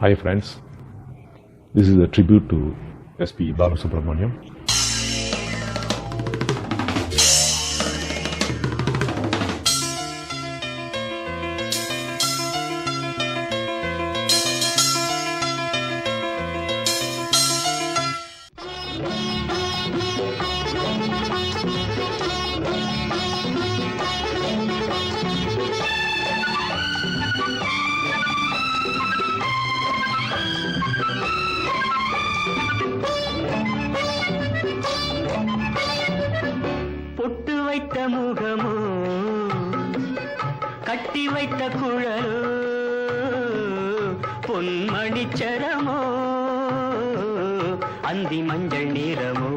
Hi friends, this is a tribute to S.P. Balasubramaniam. பொட்டு வைத்த முகமோ கட்டி வைத்த குழலோ பொன்மணிச்சரமோ அந்தி மஞ்சள் நிறமோ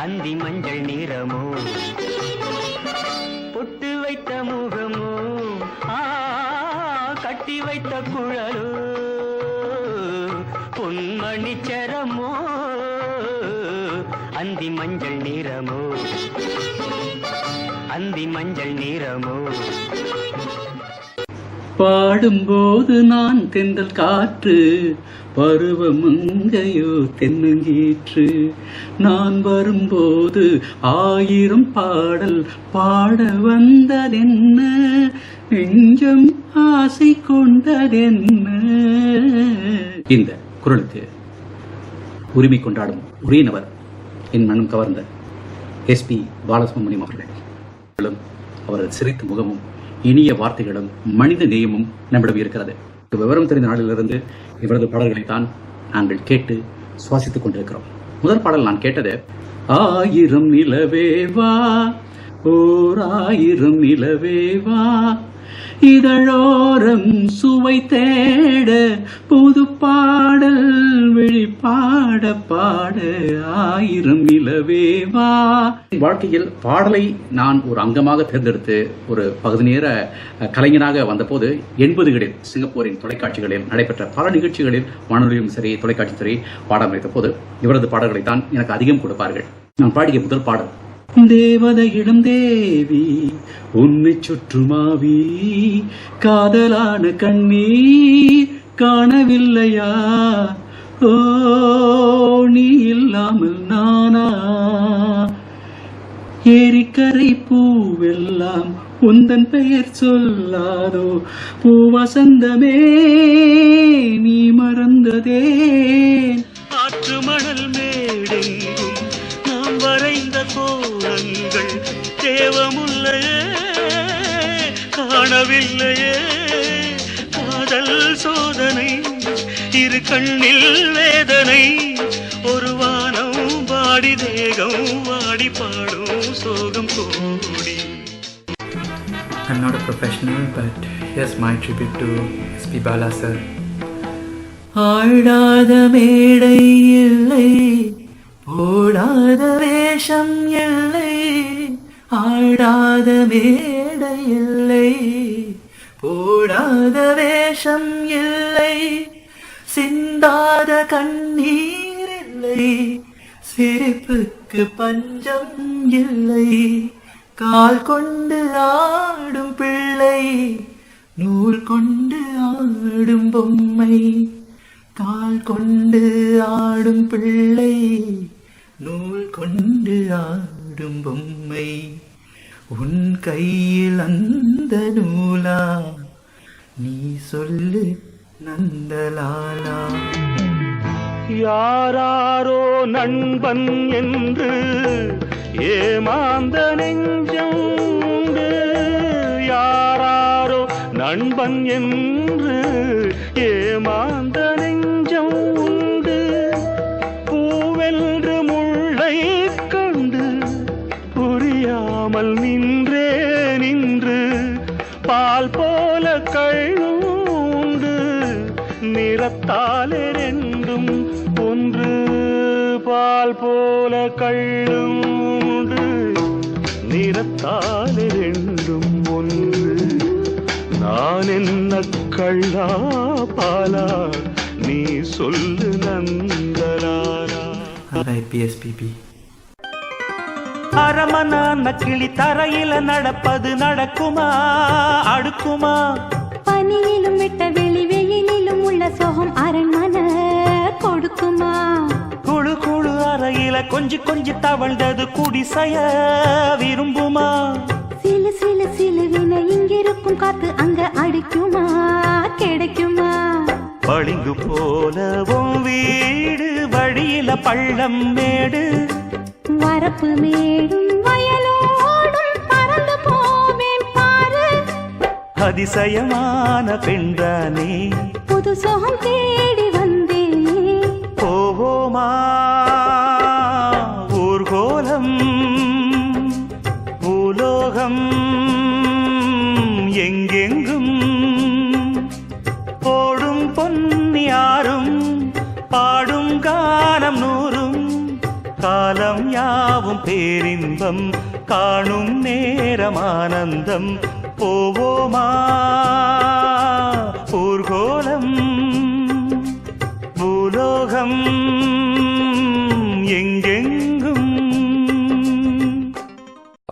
அந்தி மஞ்சள் நிறமோ பொட்டு வைத்த முகமோ கட்டி வைத்த குழலோ பொன்மணிச்சரமோ அந்தி மஞ்சள் நிறமோ அந்தி மஞ்சள் நிறமோ பாடும்போது நான் தென்றல் காற்று பருவமங்கையோ தென்னங்கீற்று நான் வரும்போது 1000 பாடல் பாட வந்ததென்ன நெஞ்சம் ஆசை கொண்டதென்ன. இந்த குரலுக்கு உரிமை கொண்டாடும் உரியனவர் என் மனம் கவர்ந்த S.P. பாலசுப்ரமணியம் அவர்கள். அவரது சிரித்த முகமும் இனிய வார்த்தைகளும் மனித நேயமும் நம்மிடம் இருக்கிறது. விவரம் தெரிந்த நாளிலிருந்து இவரது பாடல்களைத்தான் நாங்கள் கேட்டு சுவாசித்துக் கொண்டிருக்கிறோம். முதல் பாடல் நான் கேட்டது 1000 நிலவேவா ஓர் 1000 நிலவேவா இதழோரம் சுவை தேட புது பாடல் வெளிப்பாட பாட 1000 நிலவேவா. வாழ்க்கையில் பாடலை நான் ஒரு அங்கமாக தேர்ந்தெடுத்து ஒரு பகுதி நேர கலைஞனாக வந்தபோது 80களில் சிங்கப்பூரின் தொலைக்காட்சிகளில் நடைபெற்ற பல நிகழ்ச்சிகளில் வானொலியும் சரி தொலைக்காட்சி சரி பாடம் வைத்த போது இவரது பாடல்களை தான் எனக்கு அதிகம் கொடுப்பார்கள். நான் பாடிய முதல் பாடல் தேவதை இளம் தேவி உன்னை சுற்றுமாவி காதலான கண்ணீர் காணவில்லையா ஓ நீ இல்லாமல் நானா ஏரிக்கரை பூவெல்லாம் உந்தன் பெயர் சொல்லாதோ பூவசந்தமே நீ மறந்ததே ஆற்று மணல் மேடெங்கும் நாம் வரைந்த கோலங்கள் தேவமுல்லையே காணவில்லையே காதல் சோதனை இரு கண்ணில் வேதனை ஒரு வானம் பாடி தேகம் வாடி பாடும் சோகம் கோடி. I'm not a professional, but here's my tribute to S.P. Bala sir. ஆடாத மேடை இல்லை ஓடாத வேஷம் இல்லை ஆடாத மேடை இல்லை ஓடாத வேஷம் இல்லை சிந்தாத கண்ணீர் இல்லை சிரிப்புக்கு பஞ்சம் இல்லை கால் கொண்டு ஆடும் பிள்ளை நூல் கொண்டு ஆடும் பொம்மை கால் கொண்டு ஆடும் பிள்ளை நூல் கொண்டு ஆடும் பொம்மை உன் கையில் அந்த நூலா நீ சொல்லு நந்தலாலா. யாராரோ நண்பன் என்று ஏமாந்த நெஞ்சம் உண்டு யாராரோ நண்பன் என்று ஏமாந்த நெஞ்சம் உண்டு பூவென்று முள்ளை கண்டு புரியாமல் நின்றே நின்று பால் போல கள்ளும் உண்டு நிறத்தாலே ரெண்டும் ஒன்று பால் போல கள்ளும் உண்டு நிறத்தாலே ரெண்டும் ஒன்று நான் என்ன கள்ளா பாலா நீ சொல்லு நந்தலாலா. PSPP. அரமனான கிளி தரையில நடப்பது நடக்குமா அடுக்குமா பனியிலும் விட்ட வெளி வெயிலே கொஞ்சி கொஞ்சி தவழ்ந்தது குடிசைய விரும்புமா? சிலு சிலு சிலுவின இங்கிருக்கும் காத்து அங்க அடிக்குமா கிடைக்குமா? பளிங்கு போலவும் வீடு வழியில பள்ளம் மேடு, வரப்பு மேடும் வயலோடும் பறந்து போவேன் பாரு. அதிசயமான பெண்தானே, புது சோகம் தேடி வந்தேனே. போவோமா ஊர்கோலம், பூலோகம் எங்கெங்கும் ஓடும் பொன்னியாரும் பாடும் காலம் நூறும், காலம் யாவும் பேரின்பம் காணும் நேரம் ஆனந்தம். போவோமா ஊர்கோலம், பூலோகம் எங்கெங்கும்.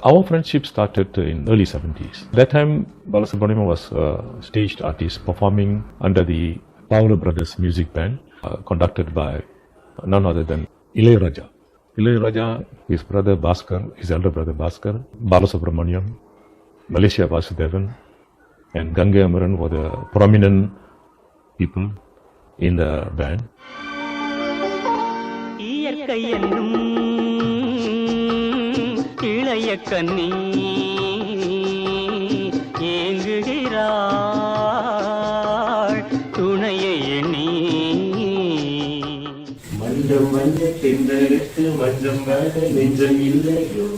Our friendship started in early 70s. That time, Balasubramaniam was a staged artist performing under the Pavula Brothers music band, conducted by none other than Ilayaraja. Ilayaraja, his brother Bhaskar, his elder brother Bhaskar, Balasubramaniam, Malaysia Vasudevan, and Gangai Amaran were the prominent people in the band. இயற்கை என்னும் இளைய கண்ணி ஏங்குகிறாள் துணையை எண்ணி. மஞ்சம் வந்த தென்றலுக்கு மஞ்சம் வர நெஞ்சம் இல்லையோ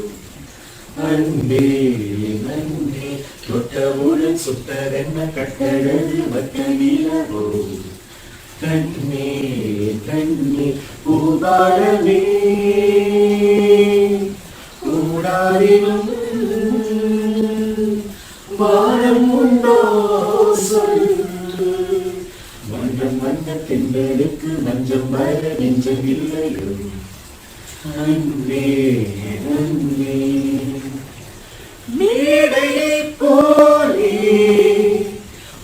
அன்பே நன்றே தொட்டவுடன் சுட்டரென்ன கட்டழகு வட்ட நிலவோ கண்ணே கண்ணே பூபாலமே கூடாரினும் வானம் உண்டோ சொல். மஞ்சம் வந்த தென்றலுக்கு மஞ்சம் வர நெஞ்சம் இல்லையோ அன்பே அன்பே. மேடையை போலே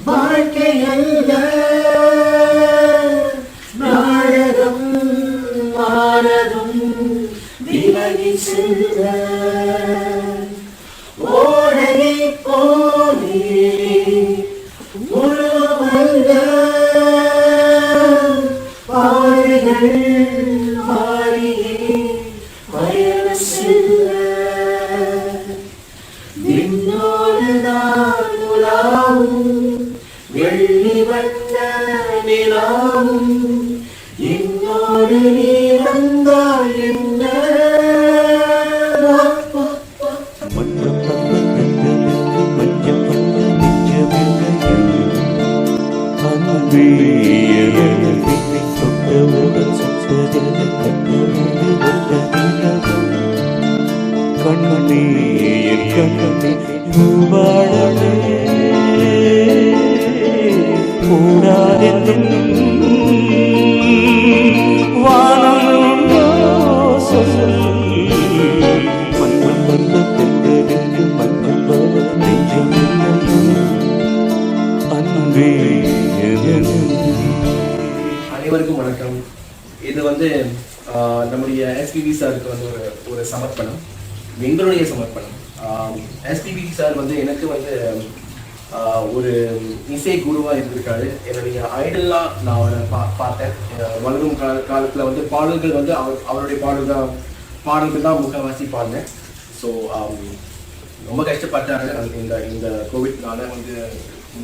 வாழ்க்கை அல்ல நாடகம் மாறதும் விலகி செல்ல. ஓடையை போலே முழுவல்ல பாறைகள் மாறியே பயண செல்ல. நின்னோடு நான் உலாவும் வெள்ளி வண்ண நிலாவும் என்னோடு நீ வந்தால் என்ன. மஞ்சம் வந்த தென்றலுக்கு மஞ்சம் வந்த நெஞ்சமில்லையோ அன்பே என்னை தொட்டவுடன் சுட்டதென்ன கட்டழகு வட்ட நிலவோ கண்ணே என் கண்ணே பூவாழவே கூடாதென்னும் வானம் உண்டோ சொல். மண்மண் வந்த தென்றலுக்கு மண்மண் வர நெஞ்சமில்லையோ அன்பே அனைவருக்கும் வணக்கம். இது நம்முடைய எஸ்பிபி சாருக்கு ஒரு சமர்ப்பணம், எங்களுடைய சமர்ப்பணம். எஸ்பிபி சார் எனக்கு ஒரு இசை குருவாக இருந்திருக்காரு. என்னுடைய ஐடலாக நான் அவரை பார்த்தேன். வளரும் காலத்தில் பாடல்கள் அவருடைய பாடல்கள் தான் முக்கால்வாசி பாடினேன். ஸோ ரொம்ப கஷ்டப்பட்டாரு இந்த கோவிட்னால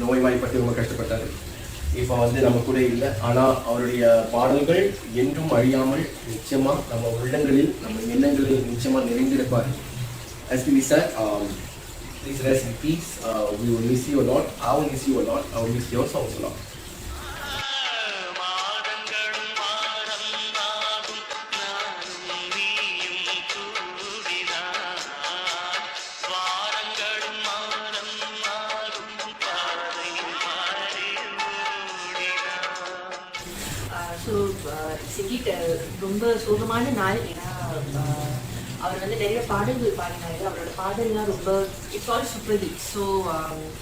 நோய்வாய்ப்பட்டு ரொம்ப கஷ்டப்பட்டாரு. இப்போ நம்ம கூட இல்லை. ஆனால் அவருடைய பாடல்கள் என்றும் அழியாமல் நிச்சயமாக நம்ம உள்ளங்களில் நம்ம எண்ணங்களில் நிச்சயமாக நிறைந்திருப்பார். SPB sir, please rest in peace. We will miss you a lot. I will miss you a lot. I will miss your songs a lot. ரொம்ப சோகமான நாள். ஏன்னா அவர் நிறைய பாடல்கள் பாடினாரு. அவரோட பாடல்லாம் ரொம்ப it's all super hit. So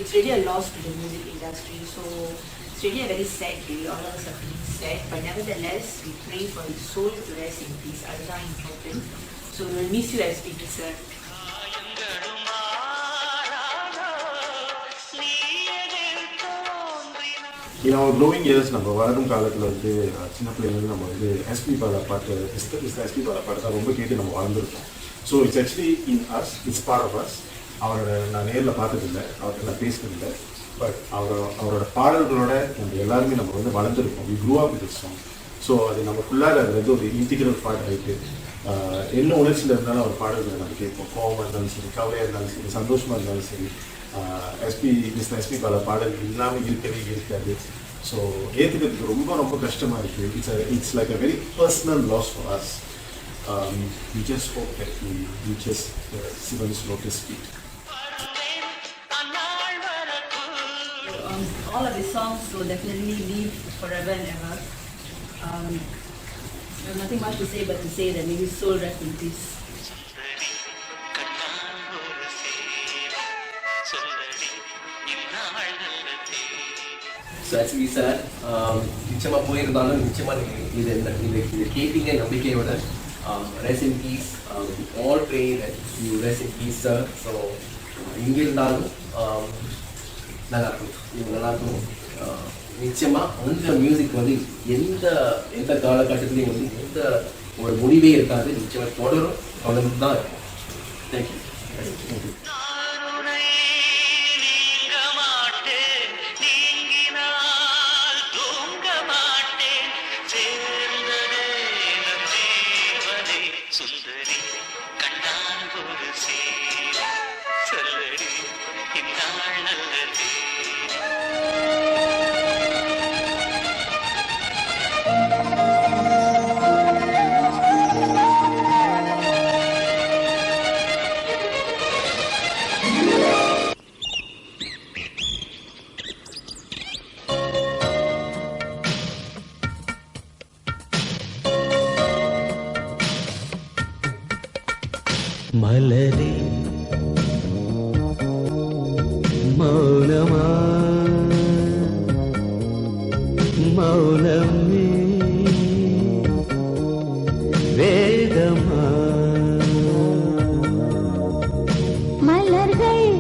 it's really a loss to the music industry. So It's really a very sad day. All of us are feeling sad, but nevertheless, we pray for his soul to rest in peace. That's important. So we'll miss you, SPB sir. In our growing years, நம்ம வளரும் காலத்தில் வந்து சின்ன பிள்ளைங்க நம்ம வந்து SP Bala பாட்டு SP Bala பாட்டு தான் ரொம்ப கேட்டு நம்ம வளர்ந்துருக்கோம். So it's actually in us, it's part of us. அவரோட நான் நேரில் பார்த்ததில்லை, அவர்கிட்ட நான் பேசினதில்லை, பட் அவரோட பாடல்களோட நம்ம எல்லாருமே நம்ம வந்து வளர்ந்துருக்கோம். We grew up with this song. So அது நம்ம ஃபுல்லாக அது வந்து ஒரு இன்டிகிரல் பார்ட் ஆகிட்டு என்ன உணர்ச்சியில் இருந்தாலும் அவர் பாடல்களை நம்ம கேட்போம். கோவமாக இருந்தாலும் சரி, கவலையாக இருந்தாலும் சரி, சந்தோஷமாக இருந்தாலும் சரி, எஸ்பி பாலா பாடல்கள் இல்லாமல் இருக்கவே இருக்காது. ஸோ ஏற்றுக்கிறதுக்கு ரொம்ப ரொம்ப கஷ்டமாக இருக்குது. It's like a very personal loss for us. We just hope that we reaches Sivan's lotus feet. All of his songs will definitely live forever and ever. There's nothing much to say but to say that may his soul rest in peace. So SPB sir நிச்சயமாக போயிருந்தாலும் நிச்சயமாக இது கேட்டீங்க நம்பிக்கையோட. Rest in peace. All pray that you rest in peace sir. So இங்கே இருந்தாலும் நல்லா இருக்கணும். நிச்சயமாக அந்த மியூசிக் வந்து எந்த காலகட்டத்துலேயும் வந்து எந்த ஒரு முடிவே இருக்காது. நிச்சயமாக தொடர்ந்து தான் இருக்கும். தேங்க்யூ. மலரே மௌனமா மௌனமே வேதமா மலர்கள்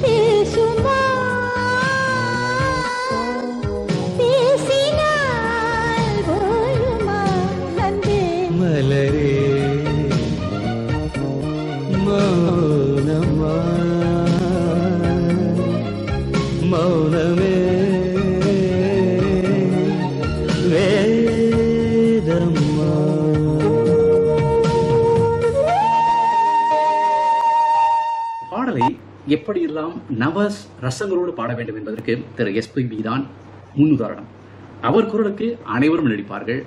பேசுமா பேசினால் போயுமா நன்றே மலரே மௌனமா மௌனமே வேதமா. பாடலை எப்படியெல்லாம் ரசங்களோடு பாட வேண்டும் என்பதற்கு திரு SPB தான் முன்னுதாரணம். அவர் குரலுக்கு அனைவரும் நடிப்பார்கள்.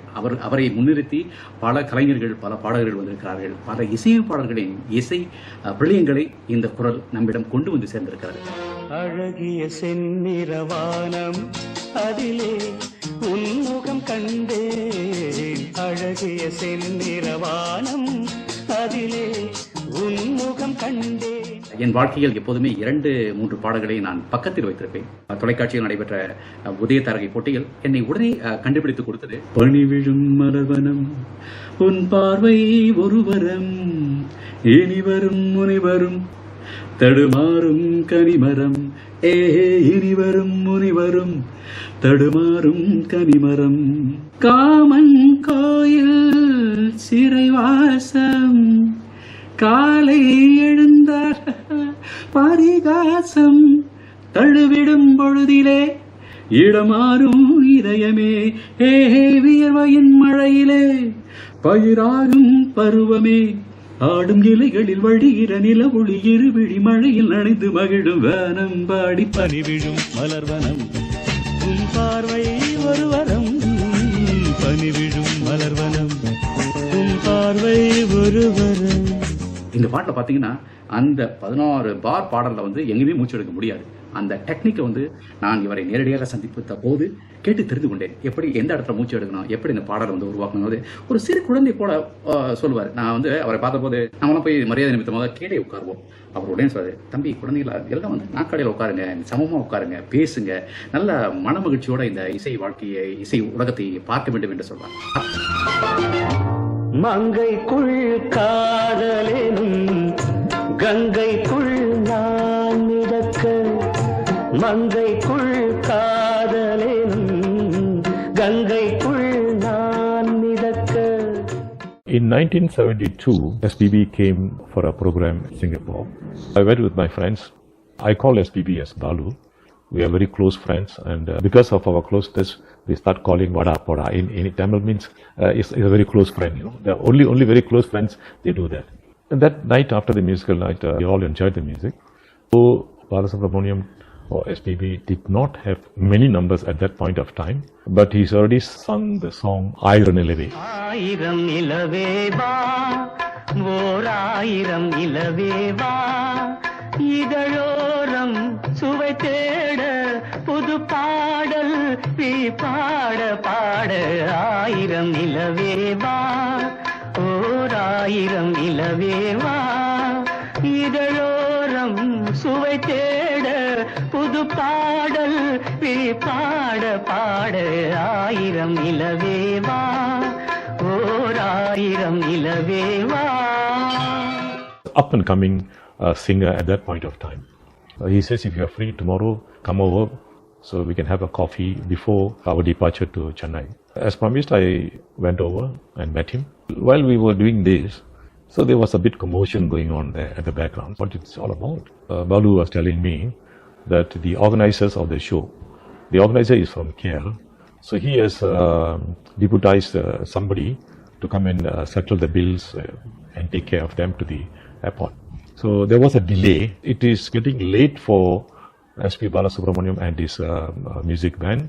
அவரை முன்னிறுத்தி பல கலைஞர்கள், பல பாடகர்கள் வந்திருக்கிறார்கள். பல இசையமைப்பாளர்களின் இசை பிள்ளையங்களை இந்த குரல் நம்மிடம் கொண்டு வந்து சேர்ந்திருக்கிறது. அழகிய செந்நிறவானம் அதிலே உன்முகம் கண்டேன். அழகிய செந்நிறவானம் அதிலே உன்முகம் கண்டேன். என் வாழ்க்கையில் எப்போதுமே 2-3 பாடல்களை நான் பக்கத்தில் வைத்திருப்பேன். தொலைக்காட்சியில் நடைபெற்ற உதய தாரகை போட்டியில் என்னை உடனே கண்டுபிடித்து கொடுத்தது பனி விழும் மலர்வனம் உன் பார்வை ஒருவரம் இனிவரும் முனிவரும் தடுமாறும் கனிமரம் இனிவரும் முனிவரும் தடுமாறும் கனிமரம் காமன் கோயில் சிறைவாசம் காலை எழுந்தார் பரிகாசம் தழுவிடும் பொழுதிலே இடமாறும் இதயமே வியர்வையின் மழையிலே பயிராகும் பருவமே ஆடும் இலைகளில் வழிகிற நில ஒளி இருவிழி மழையில் நனைந்து மகிழும் வானம் பாடி பனிவிழும் மலர்வனம் உன் பார்வை ஒருவரம் பனிவிழும் மலர்வனம் உன் பார்வை ஒருவரம். இந்த பாட்டில் பார்த்தீங்கன்னா அந்த 16 பார் பாடலில் வந்து எங்கேயுமே மூச்சு எடுக்க முடியாது. அந்த டெக்னிக்கை வந்து நான் இவரை நேரடியாக சந்தித்த போது கேட்டு தெரிந்து கொண்டேன். எப்படி எந்த இடத்துல மூச்சு எடுக்கணும், எப்படி இந்த பாடலை வந்து உருவாக்கணும். ஒரு சிறு குழந்தை போல சொல்லுவார். நான் வந்து அவரை பார்த்தபோது நம்மளாம் போய் மரியாதை நிமித்தமாக கீழே உட்காருவோம். அவர் உடனே சொல்வார், தம்பி குழந்தைகளா எல்லாம் வந்து நாற்காலியில் உட்காருங்க, சமமாக உட்காருங்க, பேசுங்க, நல்ல மனமகிழ்ச்சியோட இந்த இசை வாழ்க்கையை இசை உலகத்தை பார்க்க வேண்டும் என்று சொல்வார். மங்கைக்குள் காதலேனும் கங்கைக்குள் நான் மிதக்க, மங்கைக்குள் காதலேனும் கங்கைக்குள் நான் மிதக்க. In 1972, SPB came for a program in Singapore. I went with my friends. I call SPB as Balu. We are very close friends, and because of our closeness, we start calling Vada Poda. In Tamil means is a very close friend. You know, the only very close friends they do that. And that night, after the musical night, we all enjoyed the music. So Balasubramaniam or SPB did not have many numbers at that point of time, but he's already sung the song Ayiram Nilave. ஆயிரம் நிலவேவா ஓர் ஆயிரம் நிலவேவா, இதழோரம் சுவை தேட புது பாடல் நீ பாட பாட. ஆயிரம் நிலவேவா ஓர் ஆயிரம் நிலவேவா, இதழோரம் சுவை தேட புது பாடல் நீ பாட பாட. ஆயிரம் நிலவேவா ஓர் ஆயிரம் நிலவேவா. Up and coming singer at that point of time. He says, if you are free tomorrow, come over so we can have a coffee before our departure to Chennai. As promised, I went over and met him. While we were doing this, so there was a bit commotion going on there at the background. What it's all about? Balu was telling me that the organizers of the show, the organizer is from KL, so he has deputized somebody to come and settle the bills and take care of them to the airport. So there was a delay. It is getting late for SP Balasubramaniam and his music band.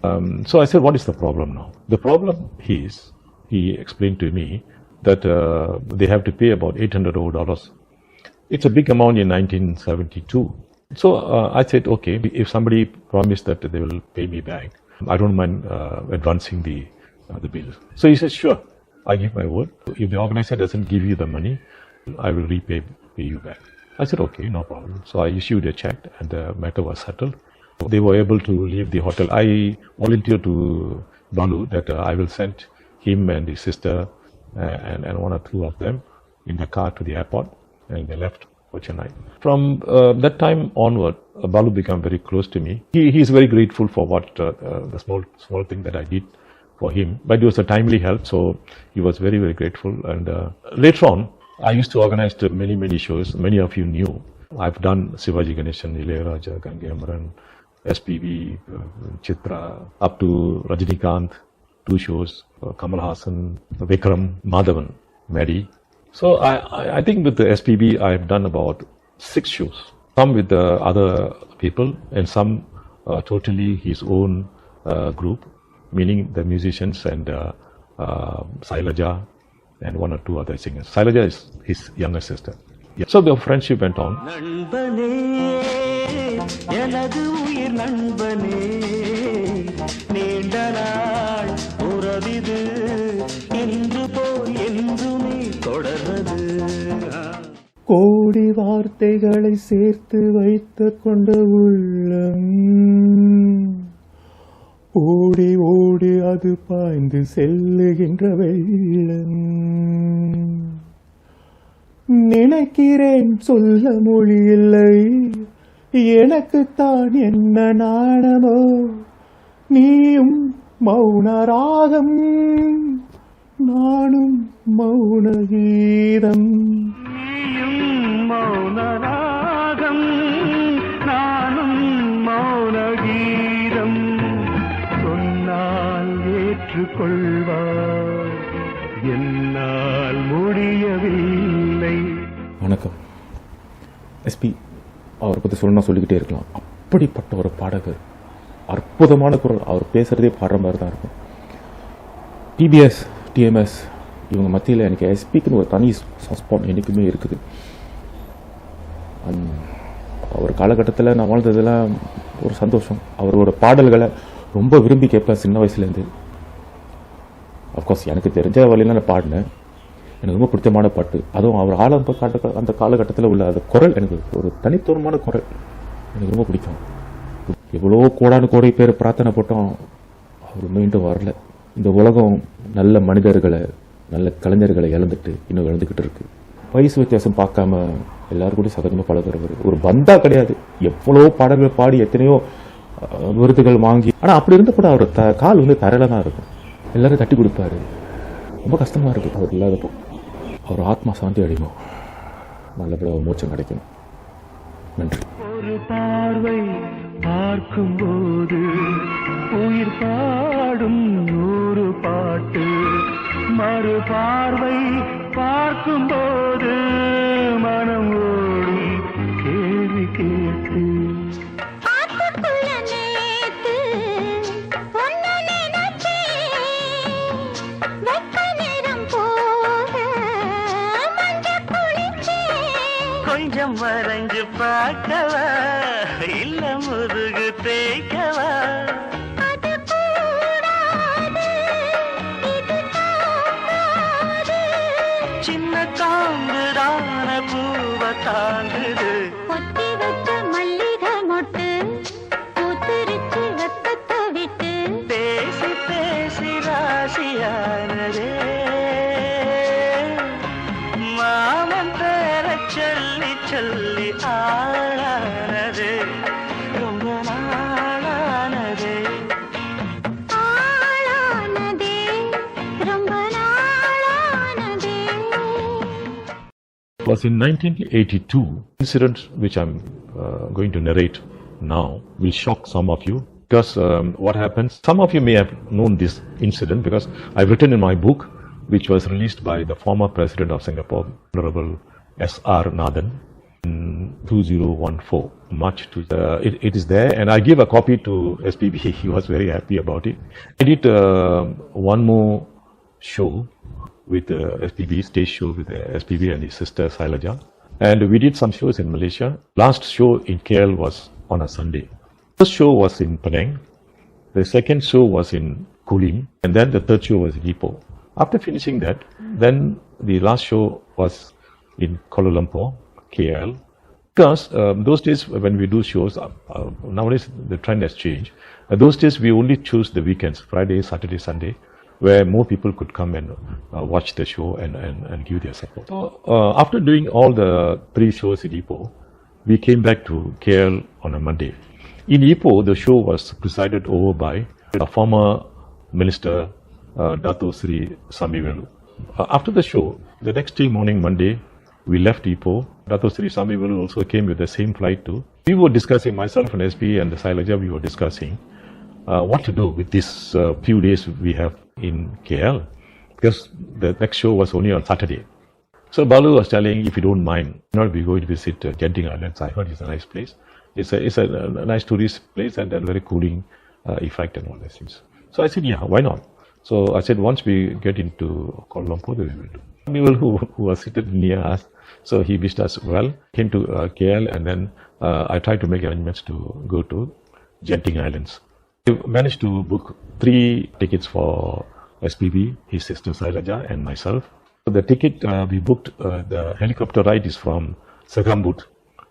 So I said, what is the problem now? The problem is, he explained to me that they have to pay about $800. It's a big amount in 1972. So I said, okay, if somebody promised that they will pay me back, I don't mind advancing the bill. So he said, sure, I give my word. If the organizer doesn't give you the money, I will pay you back. I said, okay, no problem. So I issued a check and the matter was settled. They were able to leave the hotel. I volunteered to Balu that I will send him and his sister and one or two of them in the car to the airport, and they left for Chennai. From that time onward, Balu became very close to me. He is very grateful for what the small thing that I did for him. But it was a timely help, so he was very, very grateful. And later on, I used to organize many shows. Many of you knew. I've done Sivaji Ganeshan, Ilayaraja, Gange Amaran, SPB, Chitra, up to Rajinikanth, 2 shows, Kamal Hassan, Vikram, Madhavan, Mary. So I think with the SPB, I've done about 6 shows. Some with the other people and some totally his own group, meaning the musicians and Sailaja and 1 or 2 other singers. Sailaja is his younger sister. Yeah. So the friendship went on. நண்பனே எனது உயிர் நண்பனே, நீண்ட நாள் உறவிது இன்று போல் என்றுமே தொடர்வது. கோடி வார்த்தைகளை சேர்த்து வைத்துக் கொண்ட உள்ளம் ஓடி ஓடி அது பாய்ந்து செல்லுகின்ற வெள்ளம். நினைக்கிறேன் சொல்ல மொழி இல்லை, எனக்குத்தான் என்ன நாணமோ. நீயும் மௌன ராகம், நானும் மௌன கீதம். மௌன ராகம் நானும் மௌன கீதம், சொன்னால் ஏற்றுக்கொள்வார், என்னால் முடியவில்லை. வணக்கம். எஸ்பி அவரை பற்றி சொல்லணும்னா சொல்லிக்கிட்டே இருக்கலாம். அப்படிப்பட்ட ஒரு பாடகர், அற்புதமான குரல். அவர் பேசுகிறதே பாடுற மாதிரி தான் இருக்கும். டிபிஎஸ், டிஎம்எஸ் இவங்க மத்தியில் எனக்கு எஸ்பிக்குன்னு ஒரு தனி ஸ்பாட் என்றைக்குமே இருக்குது. ஒரு காலகட்டத்தில் நான் வாழ்ந்ததெல்லாம் ஒரு சந்தோஷம். அவரோட பாடல்களை ரொம்ப விரும்பி கேட்பேன் சின்ன வயசுலேருந்து. அஃப்கோர்ஸ் எனக்கு தெரிஞ்ச வழியில் நான் பாடினேன். எனக்கு ரொம்ப பிடிச்சமான பாட்டு, அதுவும் அவர் ஆரம்ப அந்த காலகட்டத்தில் உள்ள அந்த குரல், எனக்கு ஒரு தனித்துவமான குரல் எனக்கு ரொம்ப பிடிக்கும். எவ்வளோ கோடானு கோடி பேர் பிரார்த்தனை போட்டோம், அவர் மீண்டும் வரல. இந்த உலகம் நல்ல மனிதர்களை, நல்ல கலைஞர்களை இழந்துட்டு இன்னும் இழந்துக்கிட்டு இருக்கு. வயசு வித்தியாசம் பார்க்காம எல்லாரும் கூட சகஜமாக பழகிறவர் ஒரு பந்தா கிடையாது. எவ்வளோ பாடல்கள் பாடி எத்தனையோ விருதுகள் வாங்கி, ஆனால் அப்படி இருந்த கூட அவர் கால் வந்து தரையில தான் இருக்கும். எல்லாரும் தட்டி கொடுப்பாரு. ரொம்ப கஷ்டமா இருக்கு அவர் இல்லாதப்போ. அவர் ஆத்மா சாந்தி அடையும், நல்லபடியாக மோட்சம் கிடைக்கும். நன்றி. ஒரு பார்வை பார்க்கும்போது உயிர் பாடும் 100 பாட்டு, மறு பார்வை பார்க்கும்போது மனம் ஓடும் கேள்வி கேட்டு. கொஞ்சம் வரைஞ்சு பார்க்கவா, இல்ல முதுகு தேய்க்கவா? சின்ன காம்புதான பூவ தாங்குது. பொத்தி வச்ச மல்லிகை மொட்டு பூத்திருச்சு வெப்பத்தை விட்டு. பேசி பேசி ராசியானதே, மாமன் பேர சொல்லி சொல்லி ஆளானது, ரொம்ப நாளானதே. ஆளானதே, ரொம்ப நாளானதே. It was in 1982. Incident which I'm going to narrate now will shock some of you, because what happens, some of you may have known this incident because I've written in my book, which was released by the former president of Singapore, Honorable S.R. Nathan, in 2014, March 2. It is there, and I give a copy to SPB. He was very happy about it. I did one more show with SPB, stage show with SPB and his sister Sailaja. And we did some shows in Malaysia. Last show in KL was on a Sunday. First show was in Penang. The second show was in Kulim. And then the third show was in Ipoh. After finishing that, then the last show was in Kuala Lumpur, KL. Because those days when we do shows, nowadays the trend has changed. Those days we only choose the weekends, Friday, Saturday, Sunday, where more people could come and watch the show and give their support. So after doing all the 3 shows in Ipoh, we came back to KL on a Monday. In Ipoh, the show was presided over by a former minister, Dato Sri Samivelu. After the show, the next day morning, Monday, we left Ipoh. Dato Sri Samivelu also came with the same flight too. We were discussing, myself and SP and the Sailaja, we were discussing what to do with this few days we have in KL, because the next show was only on Saturday. So Balu was telling, if you don't mind, not be going to visit Genting Islands. I heard it's a nice place. It's a nice tourist place and a very cooling effect and all those things. So I said, yeah, why not? So I said, once we get into Kuala Lumpur, we will do. People who was seated near us, so he wished us well, came to KL, and then I tried to make arrangements to go to Genting Islands. We managed to book 3 tickets for SPB, his sister Sailaja, and myself. So the ticket we booked, the helicopter ride is from Sagambut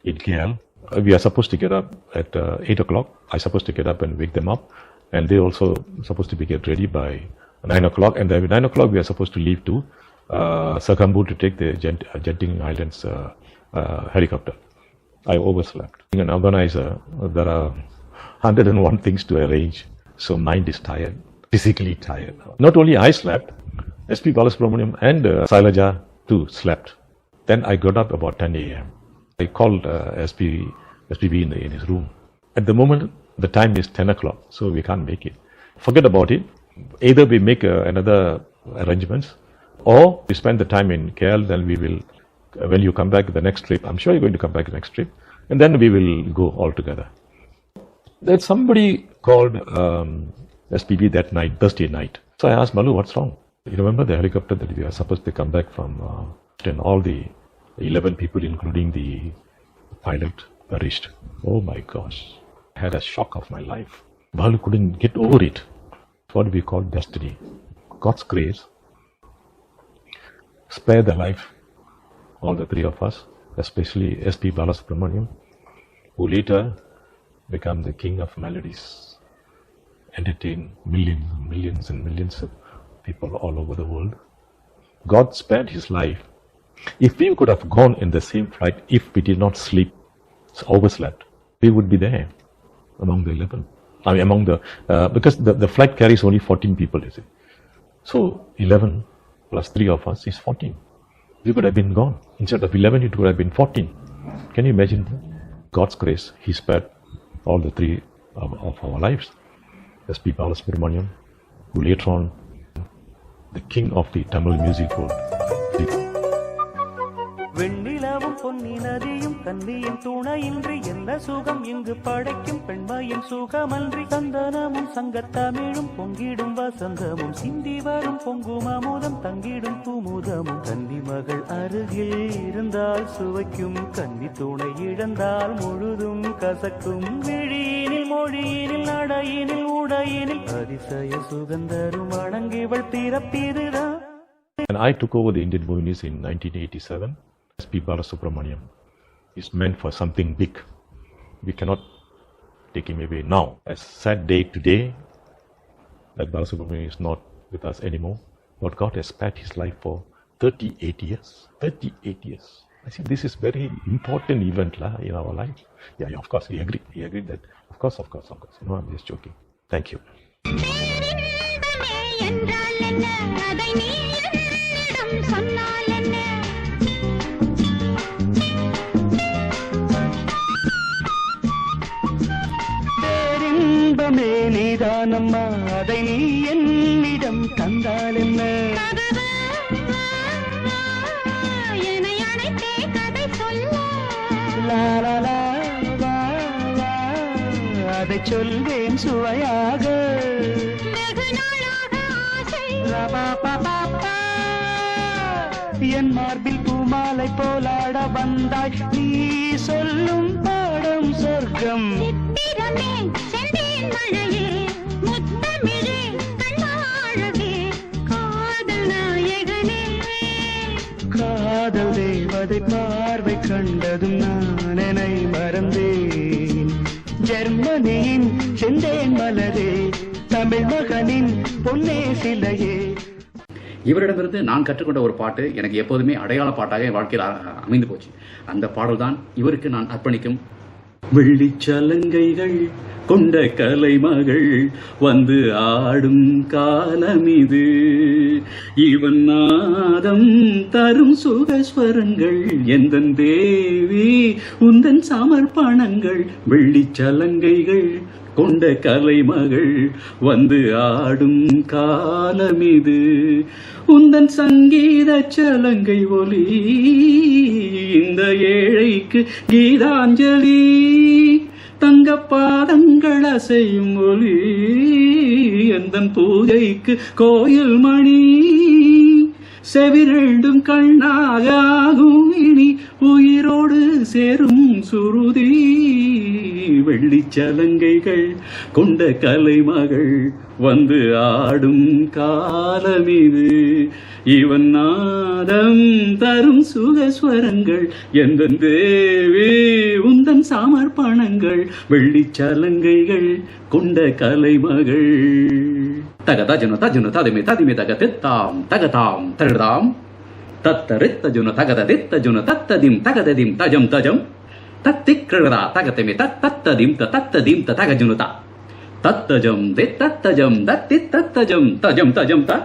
in KL. We are supposed to get up at 8 o'clock. I supposed to get up and wake them up, and they also supposed to be get ready by 9 o'clock. And then at 9 o'clock we are supposed to leave to Sagambut to take the Genting Islands helicopter. I overslept. Being an organizer, there are 101 things to arrange, so mind is tired, physically tired. Not only I slept, SP Balasubramaniam and Sailaja too slept. Then I got up about 10 a.m. I called SPB in his room. At the moment, the time is 10 o'clock, so we can't make it. Forget about it. Either we make another arrangements, or we spend the time in KL, then we will, when you come back the next trip, I'm sure you're going to come back the next trip, and then we will go all together. There's somebody called SPB that night, Thursday night. So I asked Balu, what's wrong? You remember the helicopter that we are supposed to come back from, and all the 11 people, including the pilot, perished. Oh my gosh. I had a shock of my life. Balu couldn't get over it. It's what we call destiny. God's grace spared the life, all the three of us, especially S.P. Balasubramaniam, who later became the king of melodies, entertained millions and millions and millions of people all over the world. God spared his life. If we could have gone in the same flight, if we did not sleep, overslept, we would be there among the 11. I mean, among the, because the flight carries only 14 people, you see. So 11 plus 3 of us is 14. We could have been gone. Instead of 11, it would have been 14. Can you imagine that? God's grace, he spared all the three of our lives. S.P. Balasubramaniam, who later on, the king of the Tamil music world. வெண்ணிலவும் Ponni நதியும் கன்னியின் துணையின்றி என்ன சுகம் இங்கு படைக்கும் பெண்மையின் சுகமன்றி சந்தனமும் சங்கத்தமிழும் பொங்கிடும் வசந்தமும் சிந்தி வரும் பொங்கும் அமுதம் தங்கிடும் குமுதமும் கன்னி மகள் அருகில் இருந்தால் சுவைக்கும் கன்னி துணை இழந்தால் முழுதும் கசக்கும் விழியினில் மொழியினில் நடையினில் உடையினில் அதிசய சுகந்தரும் அணங்கிவள் பிறப்பிதுதான். And I took over the Indian movies in 1987. S.P. Balasubramaniam is meant for something big. We cannot take him away now. A sad day today that Balasubramaniam is not with us anymore. But God has spared his life for 38 years. 38 years. I think this is very important event in our life. Yeah, of course, we agree. We agree that, of course. No, I'm just joking. Thank you. பேரின்பமே நீதானம்மா அதை நீ என்னிடம் தந்தால் என்ன லாலா வா வா அதை சொல்வேன் சுவையாக என் மார்பில் பூமாலை போலாட வந்தாய் நீ சொல்லும் பாடம் சொர்க்கம். காதல் தேவதை பார்வை கண்டதும் நான் என்னை மறந்தேன். ஜெர்மனியின் செந்தேன் மலரே தமிழ் மகனின் பொன்னே சிலையே. இவரிடமிருந்து நான் கற்றுக்கொண்ட ஒரு பாட்டு எனக்கு எப்போதுமே அடையாள பாட்டாக என் வாழ்க்கையில் அமைந்து போச்சு. அந்த பாடல் தான் இவருக்கு நான் அர்ப்பணிக்கும் வெள்ளிச்சலங்கைகள் கொண்ட கலைமகள் வந்து ஆடும் காலம் இது, இவன் நாதம் தரும் சுகஸ்வரங்கள் எந்தன் தேவி உந்தன் சமர்ப்பணங்கள். வெள்ளிச்சலங்கைகள் கொண்ட கலைமகள் வந்து ஆடும் காலம் இது, உந்தன் சங்கீத சலங்கை ஒலி இந்த ஏழைக்கு கீதாஞ்சலி, தங்க பாதங்கள் அசையும் ஒலி எந்தன் பூஜைக்கு கோயில் மணி, செவிரெண்டும் கண்ணாக ஆகும் இனி உயிரோடு சேரும் சுருதி. வெள்ளிச்சலங்கைகள் கொண்ட கலைமகள் வந்து ஆடும் காலம் இது, இவன் நாதம் தரும் சுகஸ்வரங்கள் எந்தன் தேவி உந்தன் சமர்ப்பணங்கள். வெள்ளிச்சலங்கைகள் கொண்ட கலைமகள். தகதஜுன தஜுன ததிமி ததிமி தகதித்தாம் தகதாம் தருதாம் தத்தரித்தஜுன தகததித்தஜுன தத்ததிம் தகததிம் தஜம் தஜம் தத்திக்ரதா தகதமி தத்ததிம் தத்ததிம் தகஜுனதா தத்தஜம் தித்தத்தஜம் தத்தித்தத்தஜம் தஜம் தஜம் த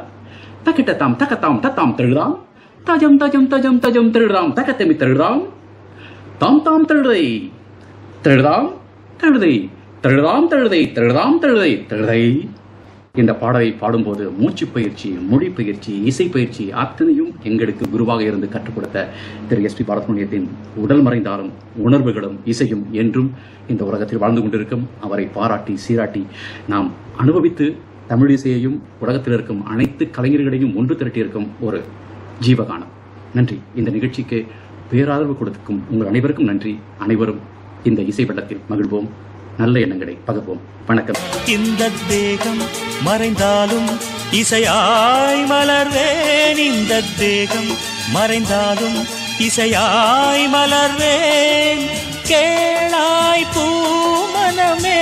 தகிட்டதாம் தகதாம் தத்தாம் தருதாம் தஜம் தஜம் தஜம் தஜம் தருதாம் தகதமி தருதாம் தாம் தாம் தருதை தருதாம் தருதை தருதாம் தருதை தருதாம் தருதை தருதை. இந்த பாடலை பாடும்போது மூச்சு பயிற்சி, மொழி பயிற்சி, இசை பயிற்சி அத்தனையும் எங்களுக்கு குருவாக இருந்து கற்றுக் கொடுத்த திரு S.P. பாலசுப்ரமணியத்தின் உடல் மறைந்தாலும் உணர்வுகளும் இசையும் என்றும் இந்த உலகத்தில் வாழ்ந்து கொண்டிருக்கும். அவரை பாராட்டி சீராட்டி நாம் அனுபவித்து தமிழ் இசையையும் உலகத்தில் இருக்கும் அனைத்து கலைஞர்களையும் ஒன்று திரட்டியிருக்கும் ஒரு ஜீவகானம். நன்றி. இந்த நிகழ்ச்சிக்கு பேராதரவு கொடுக்கும் உங்கள் அனைவருக்கும் நன்றி. அனைவரும் இந்த இசை வெள்ளத்தில் மகிழ்வோம். நல்ல எண்ணங்களை பகிர்வோம். வணக்கம். இந்த தேகம் மறைந்தாலும் இசையாய் மலர்வேன். இந்த தேகம் மறைந்தாலும் இசையாய் மலர்வேன். கேளாய் பூமனமே